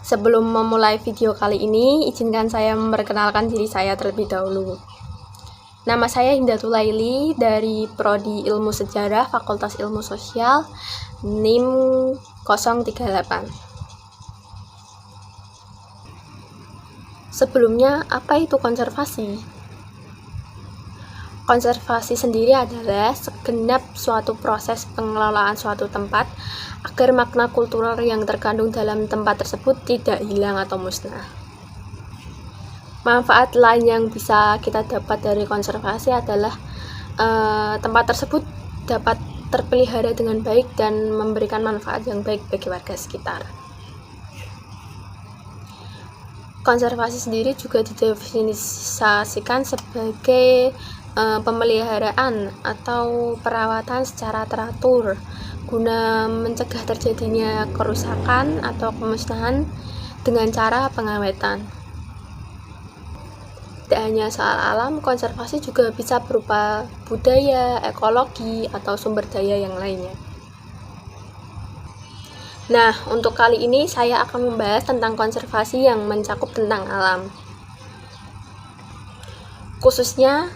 Sebelum memulai video kali ini, izinkan saya memperkenalkan diri saya terlebih dahulu. Nama saya Hindatul Laili dari Prodi Ilmu Sejarah Fakultas Ilmu Sosial, NIM 038. Sebelumnya, apa itu konservasi? Konservasi sendiri adalah segenap suatu proses pengelolaan suatu tempat agar makna kultural yang terkandung dalam tempat tersebut tidak hilang atau musnah. Manfaat lain yang bisa kita dapat dari konservasi adalah tempat tersebut dapat terpelihara dengan baik dan memberikan manfaat yang baik bagi warga sekitar. Konservasi sendiri juga didefinisikan sebagai pemeliharaan atau perawatan secara teratur guna mencegah terjadinya kerusakan atau pemusnahan dengan cara pengawetan. Tidak hanya soal alam, konservasi juga bisa berupa budaya, ekologi, atau sumber daya yang lainnya. Nah, untuk kali ini saya akan membahas tentang konservasi yang mencakup tentang alam, khususnya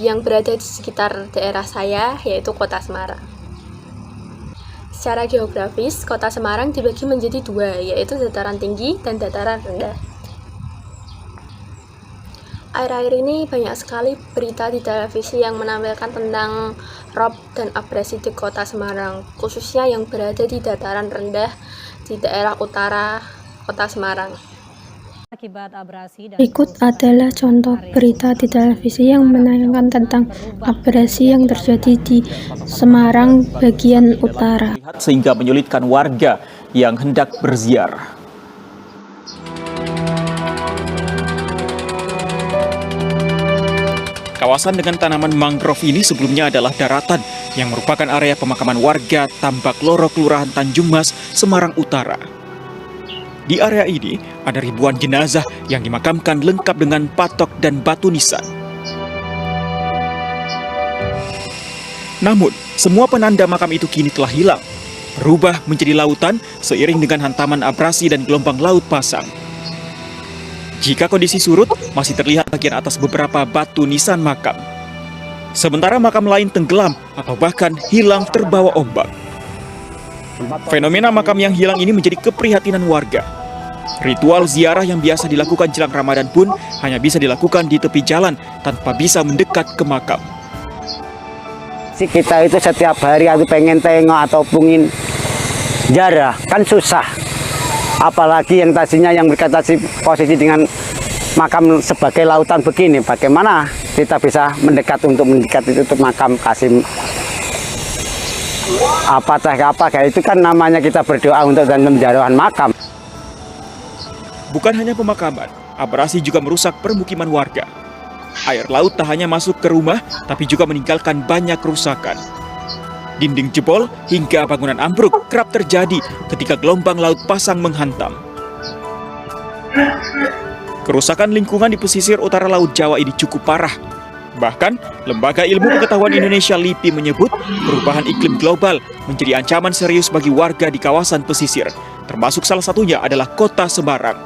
yang berada di sekitar daerah saya, yaitu Kota Semarang. Secara geografis, Kota Semarang dibagi menjadi dua, yaitu dataran tinggi dan dataran rendah. Akhir-akhir ini banyak sekali berita di televisi yang menampilkan tentang rob dan abrasi di Kota Semarang, khususnya yang berada di dataran rendah di daerah utara Kota Semarang. Berikut adalah contoh berita di televisi yang menayangkan tentang abrasi yang terjadi di Semarang bagian utara, sehingga menyulitkan warga yang hendak berziarah. Kawasan dengan tanaman mangrove ini sebelumnya adalah daratan yang merupakan area pemakaman warga Tambak Loro, Kelurahan Tanjung Mas, Semarang Utara. Di area ini ada ribuan jenazah yang dimakamkan lengkap dengan patok dan batu nisan. Namun, semua penanda makam itu kini telah hilang, berubah menjadi lautan seiring dengan hantaman abrasi dan gelombang laut pasang. Jika kondisi surut, masih terlihat bagian atas beberapa batu nisan makam. Sementara makam lain tenggelam atau bahkan hilang terbawa ombak. Fenomena makam yang hilang ini menjadi keprihatinan warga. Ritual ziarah yang biasa dilakukan jelang Ramadan pun hanya bisa dilakukan di tepi jalan tanpa bisa mendekat ke makam. Kita itu setiap hari aku pengen tengok atau pungin ziarah kan susah. Apalagi yang tadinya yang berkata posisi dengan makam sebagai lautan begini, bagaimana kita bisa mendekat itu makam Kasim apa kayak itu kan namanya kita berdoa untuk dan penjarahan makam. Bukan hanya pemakaman, abrasi juga merusak permukiman warga. Air laut tak hanya masuk ke rumah, tapi juga meninggalkan banyak kerusakan. Dinding jebol hingga bangunan ambruk kerap terjadi ketika gelombang laut pasang menghantam. Kerusakan lingkungan di pesisir utara Laut Jawa ini cukup parah. Bahkan, Lembaga Ilmu Pengetahuan Indonesia LIPI menyebut perubahan iklim global menjadi ancaman serius bagi warga di kawasan pesisir, termasuk salah satunya adalah Kota Semarang.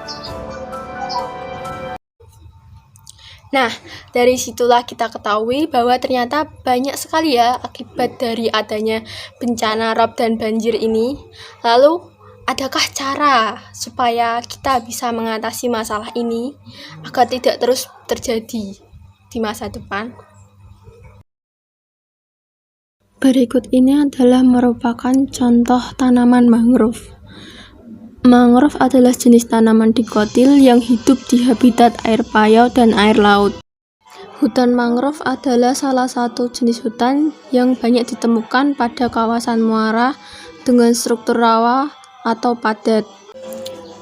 Nah, dari situlah kita ketahui bahwa ternyata banyak sekali ya akibat dari adanya bencana rob dan banjir ini. Lalu, adakah cara supaya kita bisa mengatasi masalah ini agar tidak terus terjadi di masa depan? Berikut ini adalah merupakan contoh tanaman mangrove. Mangrove adalah jenis tanaman dikotil yang hidup di habitat air payau dan air laut. Hutan mangrove adalah salah satu jenis hutan yang banyak ditemukan pada kawasan muara dengan struktur rawa atau padat.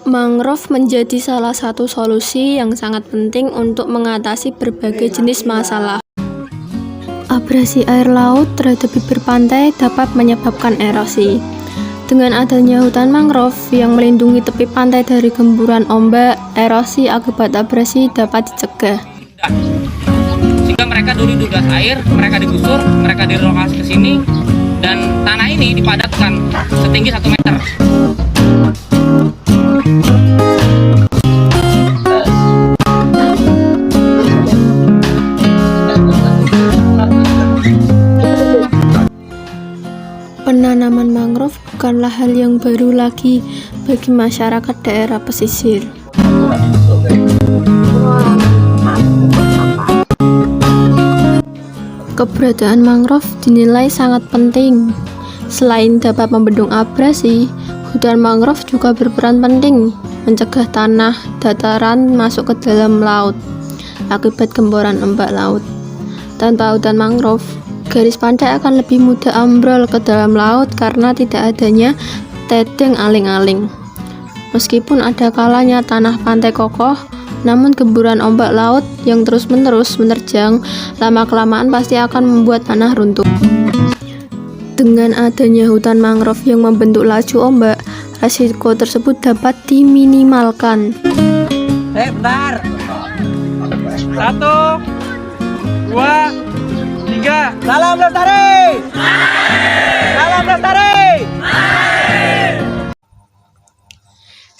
Mangrove menjadi salah satu solusi yang sangat penting untuk mengatasi berbagai jenis masalah. Abrasi air laut terhadap bibir pantai dapat menyebabkan erosi. Dengan adanya hutan mangrove yang melindungi tepi pantai dari gemburan ombak, erosi akibat abrasi dapat dicegah. Sehingga mereka dulu di gas air, mereka digusur, mereka direlokasi ke sini, dan tanah ini dipadatkan setinggi 1 meter. hal yang baru lagi bagi masyarakat daerah pesisir. Keberadaan mangrove dinilai sangat penting. Selain dapat membendung abrasi, hutan mangrove juga berperan penting mencegah tanah dataran masuk ke dalam laut akibat gempuran ombak laut. Tanpa hutan mangrove, garis pantai akan lebih mudah ambrol ke dalam laut karena tidak adanya tedeng aling-aling. Meskipun ada kalanya tanah pantai kokoh, namun gempuran ombak laut yang terus-menerus menerjang lama-kelamaan pasti akan membuat tanah runtuh. Dengan adanya hutan mangrove yang membentuk laju ombak, resiko tersebut dapat diminimalkan. Bentar. 1, 2, 3. Salam Lestari. Salam Lestari.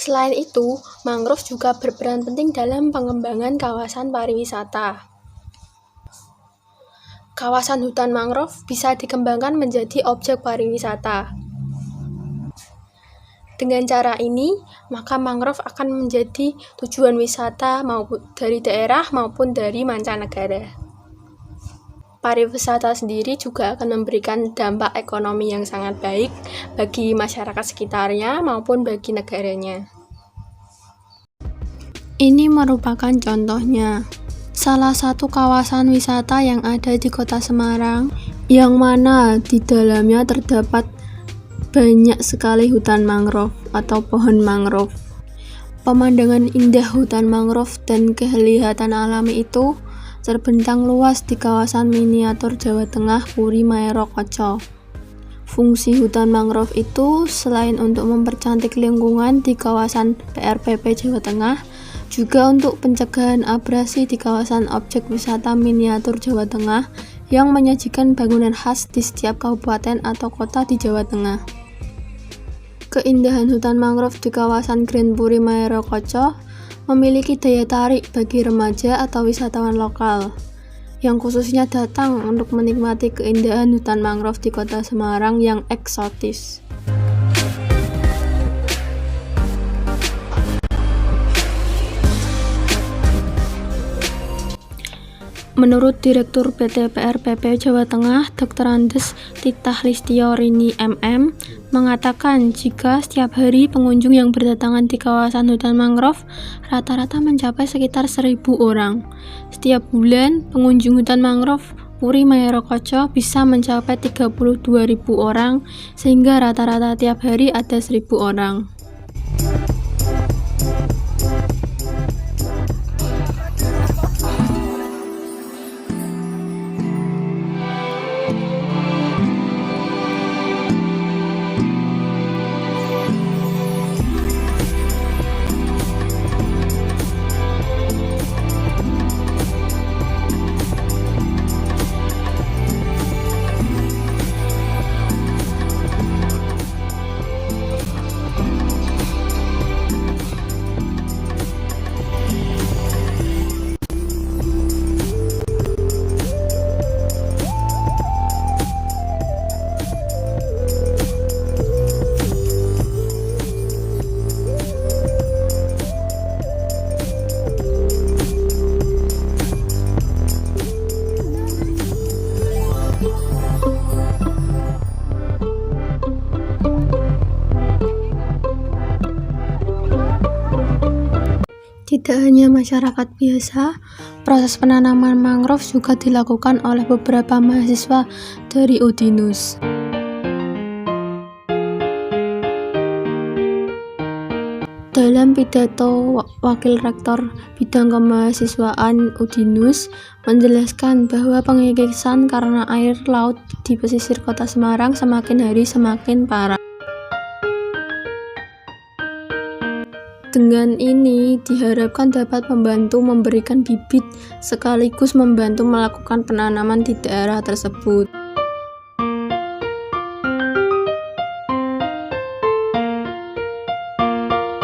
Selain itu, mangrove juga berperan penting dalam pengembangan kawasan pariwisata. Kawasan hutan mangrove bisa dikembangkan menjadi objek pariwisata. Dengan cara ini, maka mangrove akan menjadi tujuan wisata maupun dari daerah maupun dari mancanegara. Pariwisata sendiri juga akan memberikan dampak ekonomi yang sangat baik bagi masyarakat sekitarnya maupun bagi negaranya. Ini merupakan contohnya. Salah satu kawasan wisata yang ada di Kota Semarang, yang mana di dalamnya terdapat banyak sekali hutan mangrove atau pohon mangrove. Pemandangan indah hutan mangrove dan kelihatan alami itu terbentang luas di kawasan miniatur Jawa Tengah Puri Maero Koco. Fungsi hutan mangrove itu selain untuk mempercantik lingkungan di kawasan PRPP Jawa Tengah, juga untuk pencegahan abrasi di kawasan objek wisata miniatur Jawa Tengah yang menyajikan bangunan khas di setiap kabupaten atau kota di Jawa Tengah. Keindahan hutan mangrove di kawasan Grand Puri Maero Koco memiliki daya tarik bagi remaja atau wisatawan lokal yang khususnya datang untuk menikmati keindahan hutan mangrove di Kota Semarang yang eksotis. Menurut Direktur PT PRPP Jawa Tengah, Dr. Andes Titah Listio Rini MM, mengatakan jika setiap hari pengunjung yang berdatangan di kawasan hutan mangrove rata-rata mencapai sekitar 1.000 orang. Setiap bulan, pengunjung hutan mangrove Puri Maero Koco bisa mencapai 32.000 orang, sehingga rata-rata tiap hari ada 1.000 orang. Tidak hanya masyarakat biasa, proses penanaman mangrove juga dilakukan oleh beberapa mahasiswa dari Udinus. Dalam pidato, Wakil Rektor Bidang Kemahasiswaan Udinus menjelaskan bahwa pengekisan karena air laut di pesisir Kota Semarang semakin hari semakin parah. Dengan ini diharapkan dapat membantu memberikan bibit sekaligus membantu melakukan penanaman di daerah tersebut.